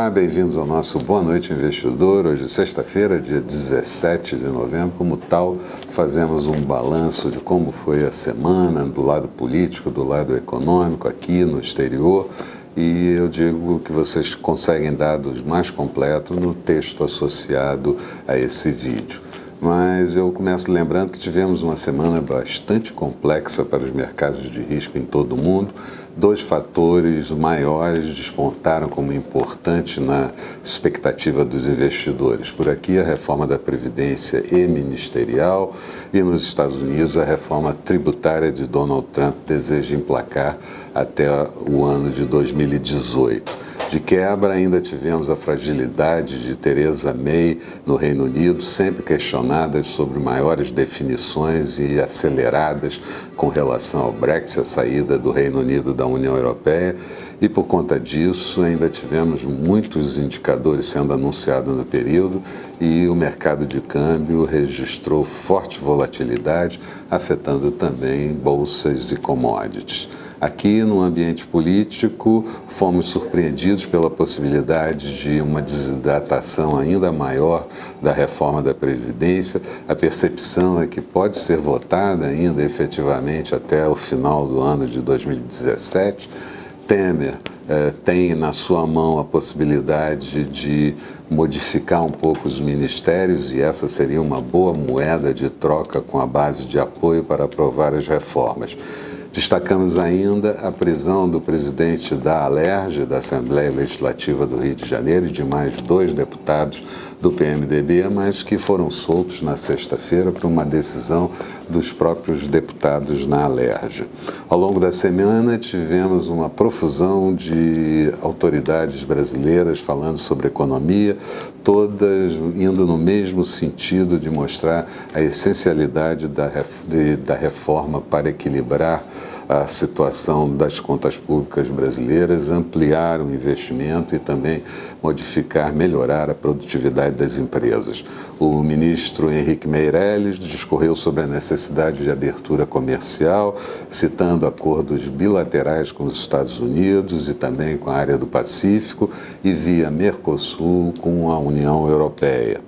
Olá, bem-vindos ao nosso Boa Noite Investidor. Hoje, sexta-feira, dia 17 de novembro. Como tal, fazemos um balanço de como foi a semana do lado político, do lado econômico, aqui no exterior. E eu digo que vocês conseguem dados mais completos no texto associado a esse vídeo. Mas eu começo lembrando que tivemos uma semana bastante complexa para os mercados de risco em todo o mundo. Dois fatores maiores despontaram como importantes na expectativa dos investidores. Por aqui, a reforma da Previdência e ministerial, e nos Estados Unidos, a reforma tributária de Donald Trump deseja emplacar até o ano de 2018. De quebra, ainda tivemos a fragilidade de Theresa May no Reino Unido, sempre questionadas sobre maiores definições e aceleradas com relação ao Brexit, a saída do Reino Unido da União Europeia. E por conta disso, ainda tivemos muitos indicadores sendo anunciados no período e o mercado de câmbio registrou forte volatilidade, afetando também bolsas e commodities. Aqui, no ambiente político, fomos surpreendidos pela possibilidade de uma desidratação ainda maior da reforma da Previdência. A percepção é que pode ser votada ainda efetivamente até o final do ano de 2017. Temer tem na sua mão a possibilidade de modificar um pouco os ministérios e essa seria uma boa moeda de troca com a base de apoio para aprovar as reformas. Destacamos ainda a prisão do presidente da Alerj, da Assembleia Legislativa do Rio de Janeiro, e de mais 2 deputados do PMDB, mas que foram soltos na sexta-feira por uma decisão dos próprios deputados na Alerj. Ao longo da semana, tivemos uma profusão de autoridades brasileiras falando sobre economia, todas indo no mesmo sentido de mostrar a essencialidade da reforma para equilibrar a situação das contas públicas brasileiras, ampliar o investimento e também modificar, melhorar a produtividade das empresas. O ministro Henrique Meirelles discorreu sobre a necessidade de abertura comercial, citando acordos bilaterais com os Estados Unidos e também com a área do Pacífico e via Mercosul com a União Europeia.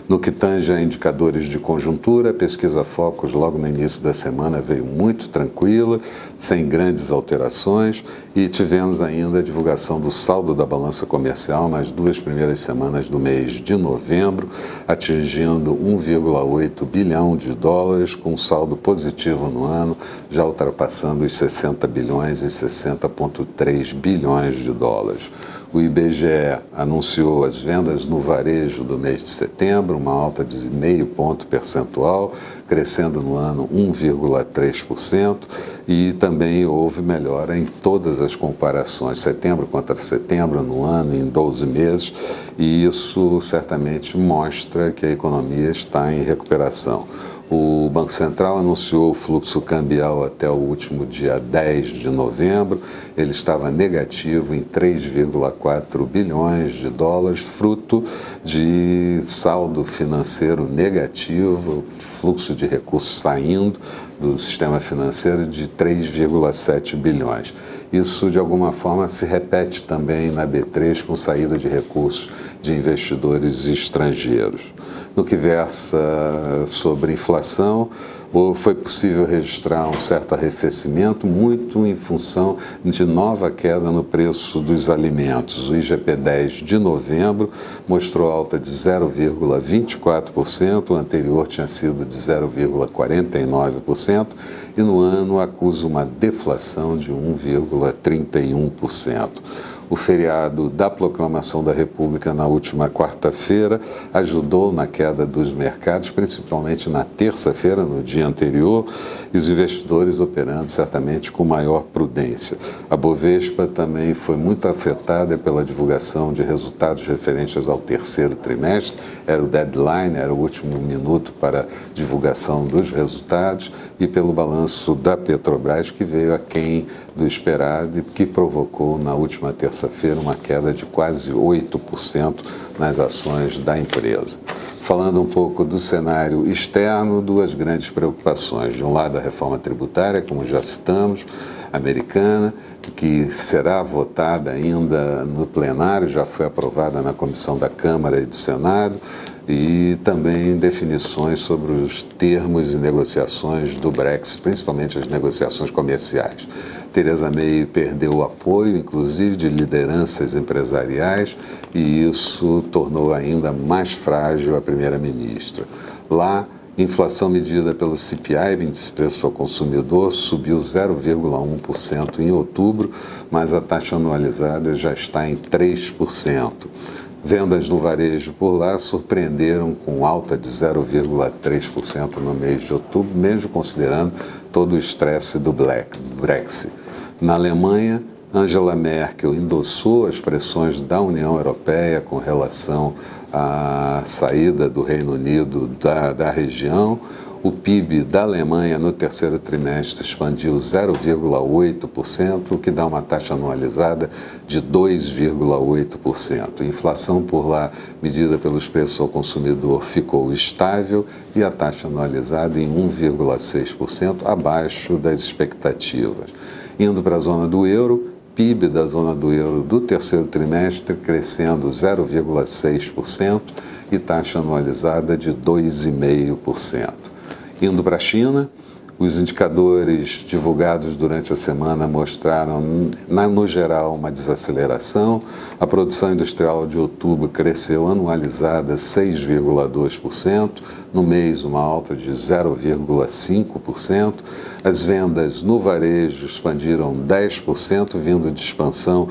No que tange a indicadores de conjuntura, a pesquisa Focus logo no início da semana veio muito tranquila, sem grandes alterações, e tivemos ainda a divulgação do saldo da balança comercial nas 2 primeiras semanas do mês de novembro, atingindo 1,8 bilhão de dólares, com um saldo positivo no ano, já ultrapassando os 60 bilhões e 60,3 bilhões de dólares. O IBGE anunciou as vendas no varejo do mês de setembro, uma alta de 0,5 ponto percentual, crescendo no ano 1,3%, e também houve melhora em todas as comparações, setembro contra setembro, no ano, em 12 meses, e isso certamente mostra que a economia está em recuperação. O Banco Central anunciou o fluxo cambial até o último dia 10 de novembro. Ele estava negativo em 3,4 bilhões de dólares, fruto de saldo financeiro negativo, fluxo de recursos saindo do sistema financeiro de 3,7 bilhões. Isso, de alguma forma, se repete também na B3 com saída de recursos de investidores estrangeiros. No que versa sobre inflação, foi possível registrar um certo arrefecimento, muito em função de nova queda no preço dos alimentos. O IGP-10 de novembro mostrou alta de 0,24%, o anterior tinha sido de 0,49%, e no ano acusa uma deflação de 1,31%. O feriado da Proclamação da República na última quarta-feira ajudou na queda dos mercados, principalmente na terça-feira, no dia anterior, e os investidores operando certamente com maior prudência. A Bovespa também foi muito afetada pela divulgação de resultados referentes ao terceiro trimestre, era o deadline, era o último minuto para divulgação dos resultados, e pelo balanço da Petrobras, que veio aquém do esperado e que provocou na última terça-feira uma queda de quase 8% nas ações da empresa. Falando um pouco do cenário externo, 2 grandes preocupações. De um lado, a reforma tributária, como já citamos, americana, que será votada ainda no plenário, já foi aprovada na comissão da Câmara e do Senado, e também definições sobre os termos e negociações do Brexit, principalmente as negociações comerciais. Theresa May perdeu o apoio, inclusive, de lideranças empresariais, e isso tornou ainda mais frágil a primeira-ministra. Lá, inflação medida pelo CPI, índice de preço ao consumidor, subiu 0,1% em outubro, mas a taxa anualizada já está em 3%. Vendas no varejo por lá surpreenderam com alta de 0,3% no mês de outubro, mesmo considerando todo o estresse do Brexit. Na Alemanha, Angela Merkel endossou as pressões da União Europeia com relação à saída do Reino Unido da região. O PIB da Alemanha no terceiro trimestre expandiu 0,8%, o que dá uma taxa anualizada de 2,8%. A inflação por lá, medida pelos preços ao consumidor, ficou estável e a taxa anualizada em 1,6%, abaixo das expectativas. Indo para a zona do euro, PIB da zona do euro do terceiro trimestre crescendo 0,6% e taxa anualizada de 2,5%. Indo para a China, os indicadores divulgados durante a semana mostraram, no geral, uma desaceleração. A produção industrial de outubro cresceu anualizada 6,2%, no mês uma alta de 0,5%. As vendas no varejo expandiram 10%, vindo de expansão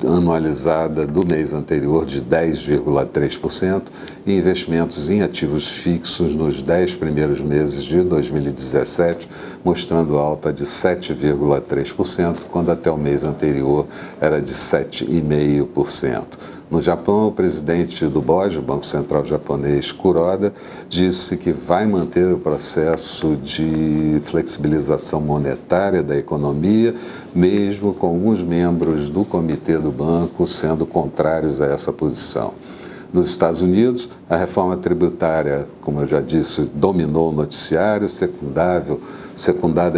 anualizada do mês anterior de 10,3%, e investimentos em ativos fixos nos 10 primeiros meses de 2017, mostrando alta de 7,3%, quando até o mês anterior era de 7,5%. No Japão, o presidente do BOJ, o Banco Central Japonês, Kuroda, disse que vai manter o processo de flexibilização monetária da economia, mesmo com alguns membros do comitê do banco sendo contrários a essa posição. Nos Estados Unidos, a reforma tributária, como eu já disse, dominou o noticiário, secundada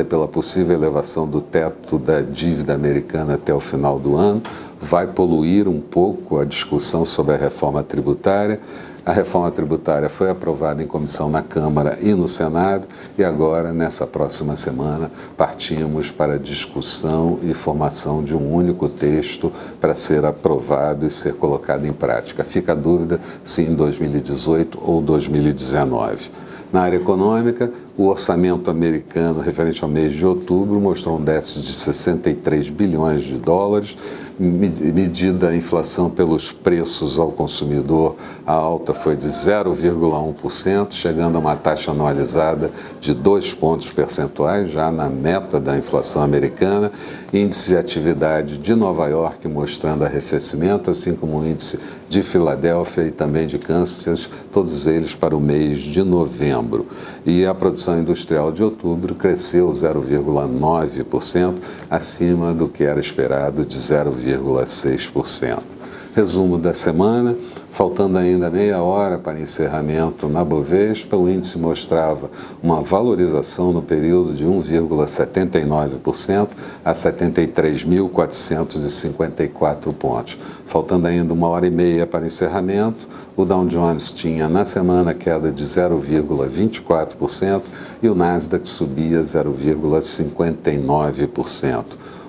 pela possível elevação do teto da dívida americana até o final do ano, vai poluir um pouco a discussão sobre a reforma tributária. A reforma tributária foi aprovada em comissão na Câmara e no Senado e agora, nessa próxima semana, partimos para a discussão e formação de um único texto para ser aprovado e ser colocado em prática. Fica a dúvida se em 2018 ou 2019. Na área econômica, o orçamento americano referente ao mês de outubro mostrou um déficit de 63 bilhões de dólares, medida a inflação pelos preços ao consumidor, a alta foi de 0,1%, chegando a uma taxa anualizada de 2 pontos percentuais, já na meta da inflação americana, índice de atividade de Nova York mostrando arrefecimento, assim como o índice de Filadélfia e também de Kansas, todos eles para o mês de novembro. E a produção industrial de outubro cresceu 0,9%, acima do que era esperado de 0,6%. Resumo da semana, faltando ainda meia hora para encerramento na Bovespa, o índice mostrava uma valorização no período de 1,79% a 73.454 pontos. Faltando ainda uma hora e meia para encerramento, o Dow Jones tinha na semana queda de 0,24% e o Nasdaq subia 0,59%.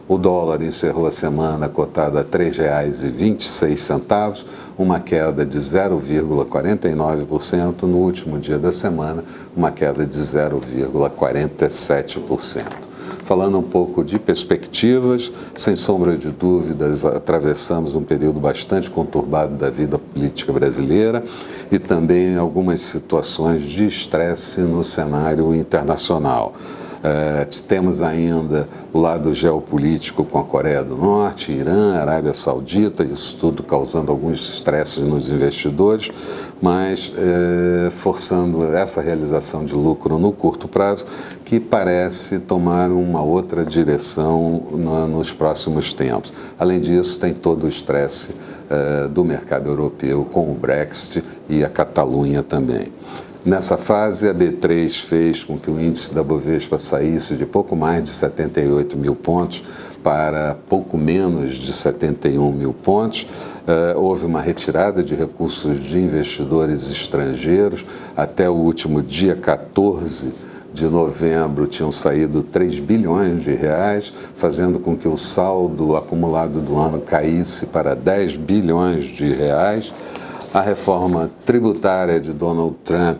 O dólar encerrou a semana cotado a R$ 3,26, uma queda de 0,49%. No último dia da semana, uma queda de 0,47%. Falando um pouco de perspectivas, sem sombra de dúvidas, atravessamos um período bastante conturbado da vida política brasileira e também algumas situações de estresse no cenário internacional. Temos ainda o lado geopolítico com a Coreia do Norte, Irã, Arábia Saudita, isso tudo causando alguns estresses nos investidores, mas forçando essa realização de lucro no curto prazo, que parece tomar uma outra direção nos próximos tempos. Além disso, tem todo o estresse do mercado europeu com o Brexit e a Catalunha também. Nessa fase, a B3 fez com que o índice da Bovespa saísse de pouco mais de 78 mil pontos para pouco menos de 71 mil pontos. Houve uma retirada de recursos de investidores estrangeiros. Até o último dia 14 de novembro tinham saído 3 bilhões de reais, fazendo com que o saldo acumulado do ano caísse para 10 bilhões de reais. A reforma tributária de Donald Trump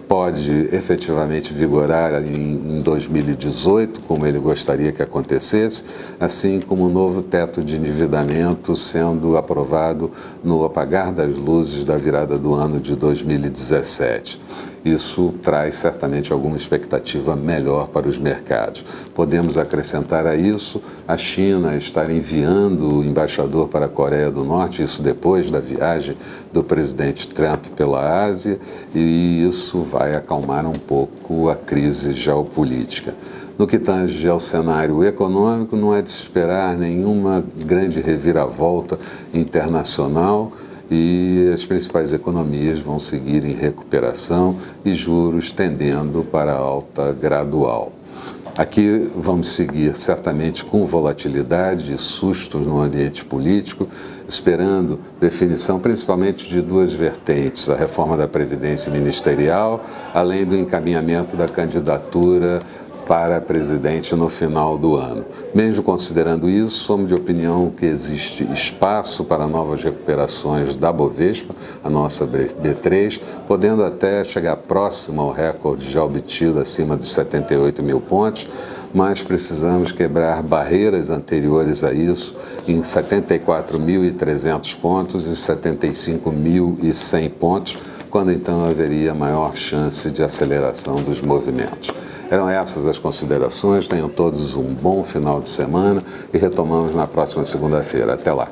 pode efetivamente vigorar em 2018, como ele gostaria que acontecesse, assim como o novo teto de endividamento sendo aprovado no apagar das luzes da virada do ano de 2017. Isso traz certamente alguma expectativa melhor para os mercados. Podemos acrescentar a isso a China estar enviando o embaixador para a Coreia do Norte, isso depois da viagem do presidente Trump pela Ásia, e isso vai acalmar um pouco a crise geopolítica. No que tange ao cenário econômico, não é de se esperar nenhuma grande reviravolta internacional, e as principais economias vão seguir em recuperação e juros tendendo para alta gradual. Aqui vamos seguir certamente com volatilidade e sustos no ambiente político, esperando definição principalmente de duas vertentes: a reforma da Previdência Ministerial, além do encaminhamento da candidatura para presidente no final do ano. Mesmo considerando isso, somos de opinião que existe espaço para novas recuperações da Bovespa, a nossa B3, podendo até chegar próximo ao recorde já obtido acima dos 78 mil pontos, mas precisamos quebrar barreiras anteriores a isso em 74.300 pontos e 75.100 pontos, quando então haveria maior chance de aceleração dos movimentos. Eram essas as considerações. Tenham todos um bom final de semana e retomamos na próxima segunda-feira. Até lá.